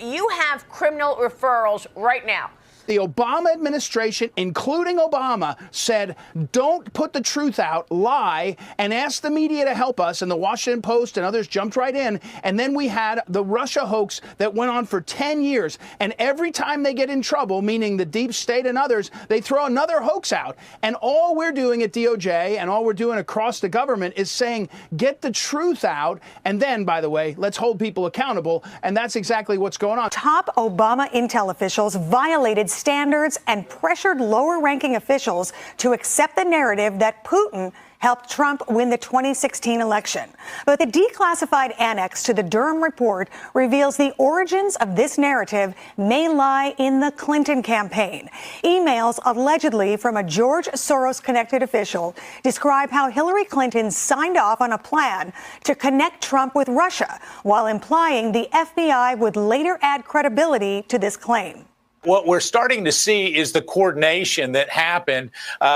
you have criminal referrals right now. The Obama administration, including Obama, said, don't put the truth out, lie, and ask the media to help us. And the Washington Post and others jumped right in. And then we had the Russia hoax that went on for 10 years. And every time they get in trouble, meaning the deep state and others, they throw another hoax out. And all we're doing at DOJ and all we're doing across the government is saying, get the truth out. And then, by the way, let's hold people accountable. And that's exactly what's going on. Top Obama intel officials violated standards and pressured lower-ranking officials to accept the narrative that Putin helped Trump win the 2016 election. But the declassified annex to the Durham report reveals the origins of this narrative may lie in the Clinton campaign. Emails allegedly from a George Soros-connected official describe how Hillary Clinton signed off on a plan to connect Trump with Russia, while implying the FBI would later add credibility to this claim. What we're starting to see is the coordination that happened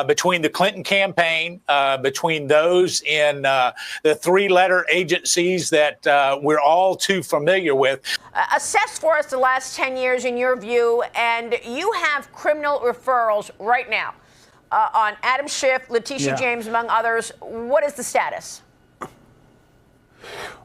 between the Clinton campaign, between those in the three-letter agencies that we're all too familiar with. Assess for us the last 10 years in your view, and you have criminal referrals right now on Adam Schiff, Letitia James, among others. What is the status?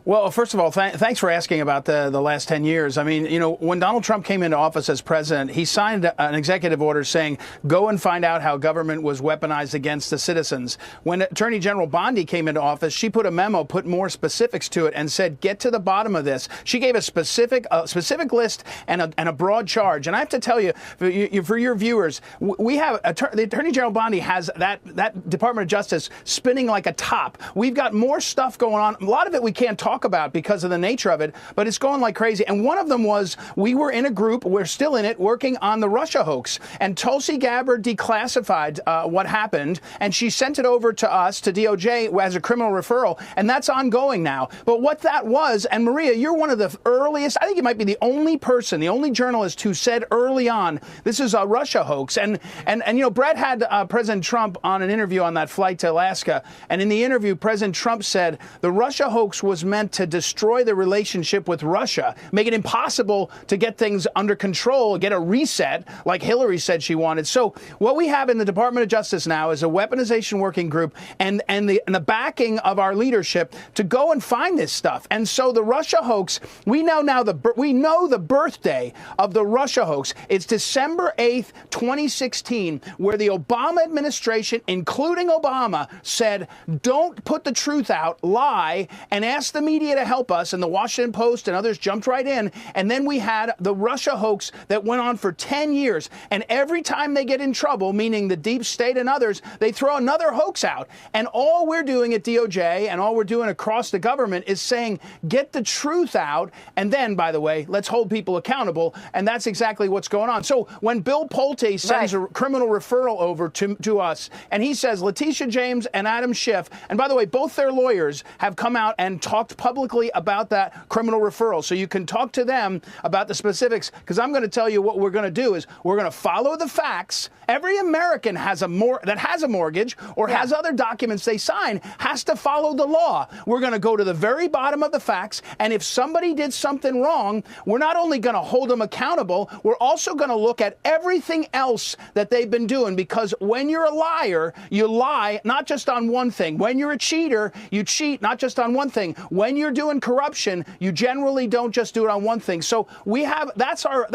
Well, first of all, thanks for asking about the last 10 years. I mean, you know, when Donald Trump came into office as president, he signed an executive order saying, go and find out how government was weaponized against the citizens. When Attorney General Bondi came into office, she put a memo, put more specifics to it, and said, get to the bottom of this. She gave a specific list and a broad charge. And I have to tell you, for your viewers, we have the Attorney General Bondi has that Department of Justice spinning like a top. We've got more stuff going on. A lot of it we can't talk about because of the nature of it, but it's going like crazy. And one of them was we were in a group, we're still in it, working on the Russia hoax. And Tulsi Gabbard declassified what happened, and she sent it over to us, to DOJ, as a criminal referral, and that's ongoing now. But what that was, and Maria, you're one of the earliest, I think you might be the only person, the only journalist who said early on, this is a Russia hoax. And you know, Brett had President Trump on an interview on that flight to Alaska, and in the interview, President Trump said the Russia hoax was meant to destroy the relationship with Russia, make it impossible to get things under control, get a reset like Hillary said she wanted. So what we have in the Department of Justice now is a weaponization working group and the backing of our leadership to go and find this stuff. And so the Russia hoax, we know the birthday of the Russia hoax. It's December 8th, 2016, where the Obama administration, including Obama, said, don't put the truth out, lie, and ask the media to help us. And the Washington Post and others jumped right in. And then we had the Russia hoax that went on for 10 years. And every time they get in trouble, meaning the deep state and others, they throw another hoax out. And all we're doing at DOJ and all we're doing across the government is saying, get the truth out. And then, by the way, let's hold people accountable. And that's exactly what's going on. So when Bill Pulte sends a criminal referral over to us, and he says Letitia James and Adam Schiff, and by the way, both their lawyers have come out and talked publicly about that criminal referral. So you can talk to them about the specifics, because I'm going to tell you what we're going to do is we're going to follow the facts. Every American has that has a mortgage or has other documents they sign has to follow the law. We're going to go to the very bottom of the facts. And if somebody did something wrong, we're not only going to hold them accountable, we're also going to look at everything else that they've been doing. Because when you're a liar, you lie not just on one thing. When you're a cheater, you cheat not just on one thing. When you're doing corruption, you generally don't just do it on one thing. So we have that's our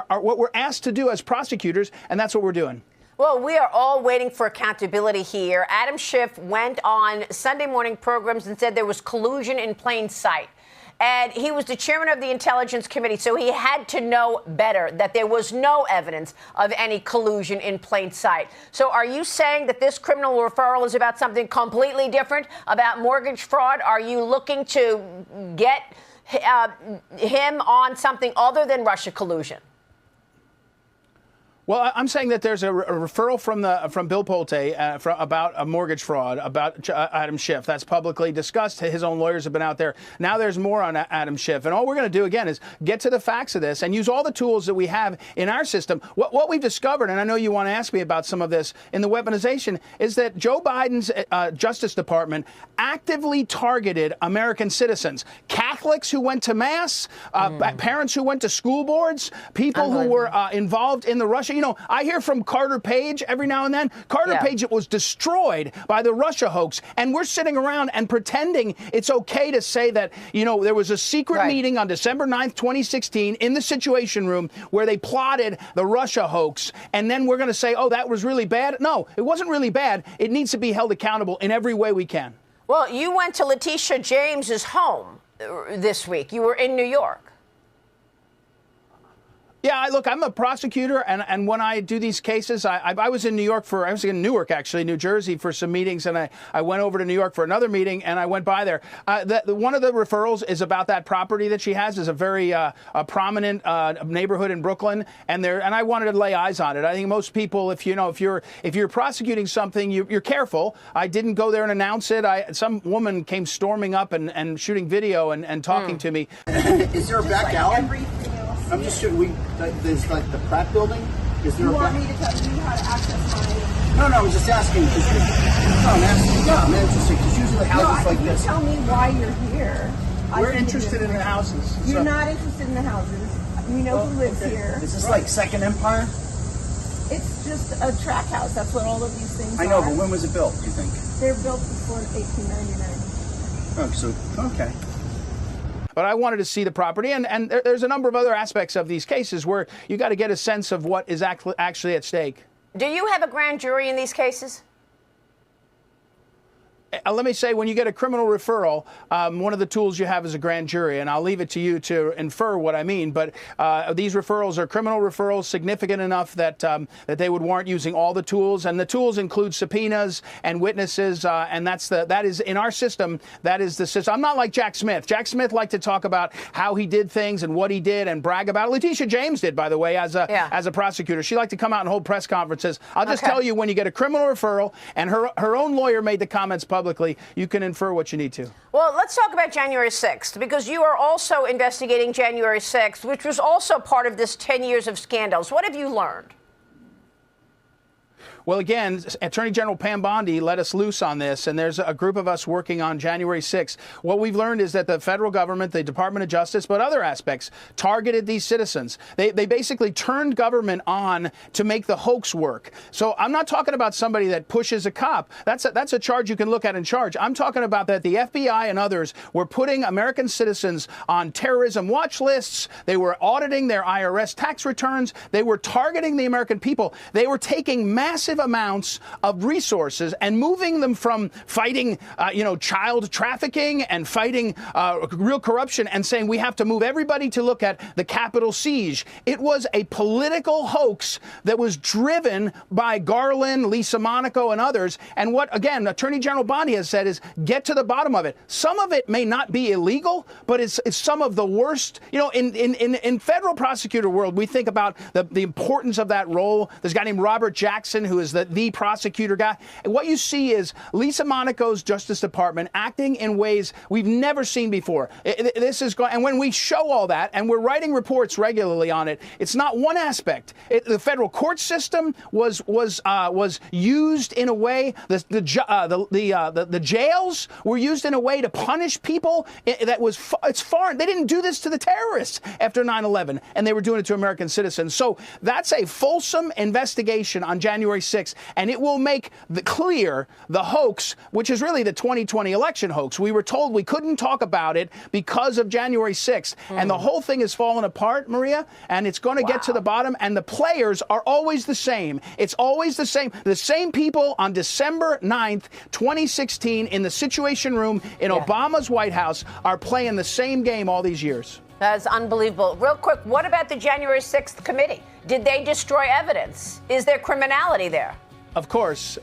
what we're asked to do as prosecutors, and that's what we're doing. Well, we are all waiting for accountability here. Adam Schiff went on Sunday morning programs and said there was collusion in plain sight. And he was the chairman of the Intelligence Committee, so he had to know better that there was no evidence of any collusion in plain sight. So are you saying that this criminal referral is about something completely different, about mortgage fraud? Are you looking to get him on something other than Russia collusion? Well, I'm saying that there's a referral from Bill Pulte about a mortgage fraud, about Adam Schiff. That's publicly discussed. His own lawyers have been out there. Now there's more on Adam Schiff. And all we're going to do, again, is get to the facts of this and use all the tools that we have in our system. What we've discovered, and I know you want to ask me about some of this, in the weaponization, is that Joe Biden's Justice Department actively targeted American citizens, Catholics who went to Mass, parents who went to school boards, people who were involved in the Russia. You know, I hear from Carter Page every now and then. Carter Page was destroyed by the Russia hoax. And we're sitting around and pretending it's okay to say that, you know, there was a secret meeting on December 9th, 2016 in the Situation Room where they plotted the Russia hoax. And then we're going to say, oh, that was really bad. No, it wasn't really bad. It needs to be held accountable in every way we can. Well, you went to Letitia James's home this week. You were in New York. Yeah, look, I'm a prosecutor, and when I do these cases, I was in New York I was in Newark, actually, New Jersey, for some meetings, and I went over to New York for another meeting, and I went by there. One of the referrals is about that property that she has. Is a very a prominent neighborhood in Brooklyn, and I wanted to lay eyes on it. I think most people, if you're prosecuting something, you're careful. I didn't go there and announce it. Some woman came storming up and shooting video and talking to me. Is there a back alley? I'm just sure there's like the Pratt building. Is there you want me to tell you how to access my... No, I was just asking. I'm interested because usually houses like this. Tell me why you're here. We're interested in the houses. You're not interested in the houses. We know who lives here. Is this like Second Empire? It's just a track house. That's what all of these things are. I know, but when was it built, do you think? They're built before 1899. Oh, okay. But I wanted to see the property, and there's a number of other aspects of these cases where you got to get a sense of what is actually at stake. Do you have a grand jury in these cases? Let me say, when you get a criminal referral, one of the tools you have is a grand jury, and I'll leave it to you to infer what I mean. But these referrals are criminal referrals, significant enough that that they would warrant using all the tools, and the tools include subpoenas and witnesses, and that is in our system. That is the system. I'm not like Jack Smith. Jack Smith liked to talk about how he did things and what he did and brag about it. Letitia James did, by the way, as a prosecutor. She liked to come out and hold press conferences. I'll just tell you, when you get a criminal referral, and her own lawyer made the comments publicly, you can infer what you need to. Well, let's talk about January 6th, because you are also investigating January 6th, which was also part of this 10 years of scandals. What have you learned? Well, again, Attorney General Pam Bondi let us loose on this, and there's a group of us working on January 6th. What we've learned is that the federal government, the Department of Justice, but other aspects, targeted these citizens. They basically turned government on to make the hoax work. So I'm not talking about somebody that pushes a cop. That's a charge you can look at in charge. I'm talking about that the FBI and others were putting American citizens on terrorism watch lists. They were auditing their IRS tax returns. They were targeting the American people. They were taking massive amounts of resources and moving them from fighting, child trafficking and fighting real corruption and saying we have to move everybody to look at the Capitol siege. It was a political hoax that was driven by Garland, Lisa Monaco, and others. And what, again, Attorney General Bondi has said is get to the bottom of it. Some of it may not be illegal, but it's some of the worst. You know, in federal prosecutor world, we think about the importance of that role. There's a guy named Robert Jackson, who is the prosecutor guy. And what you see is Lisa Monaco's Justice Department acting in ways we've never seen before. This is going, and when we show all that, and we're writing reports regularly on it, it's not one aspect. The federal court system was used in a way. The jails were used in a way to punish people. It's foreign. They didn't do this to the terrorists after 9/11, and they were doing it to American citizens. So that's a fulsome investigation on January 6th. And it will make clear the hoax, which is really the 2020 election hoax. We were told we couldn't talk about it because of January 6th. And the whole thing has fallen apart, Maria, and it's going to get to the bottom. And the players are always the same. It's always the same. The same people on December 9th, 2016, in the Situation Room in Obama's White House are playing the same game all these years. That's unbelievable. Real quick, what about the January 6th committee? Did they destroy evidence? Is there criminality there? Of course.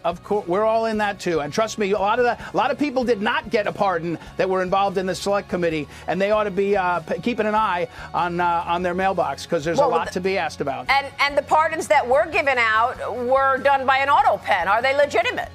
Of course, we're all in that too. And trust me, a lot of people did not get a pardon that were involved in the select committee, and they ought to be keeping an eye on their mailbox, because there's a lot to be asked about. And the pardons that were given out were done by an auto pen. Are they legitimate?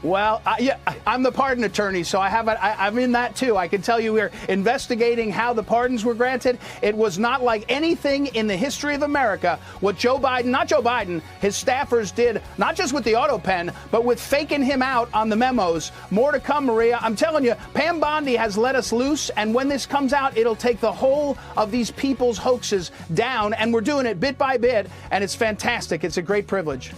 Well, yeah, I'm the pardon attorney, so I'm in that too. I can tell you we're investigating how the pardons were granted. It was not like anything in the history of America what not Joe Biden, his staffers did, not just with the auto pen, but with faking him out on the memos. More to come, Maria. I'm telling you, Pam Bondi has let us loose, and when this comes out, it'll take the whole of these people's hoaxes down, and we're doing it bit by bit, and it's fantastic. It's a great privilege.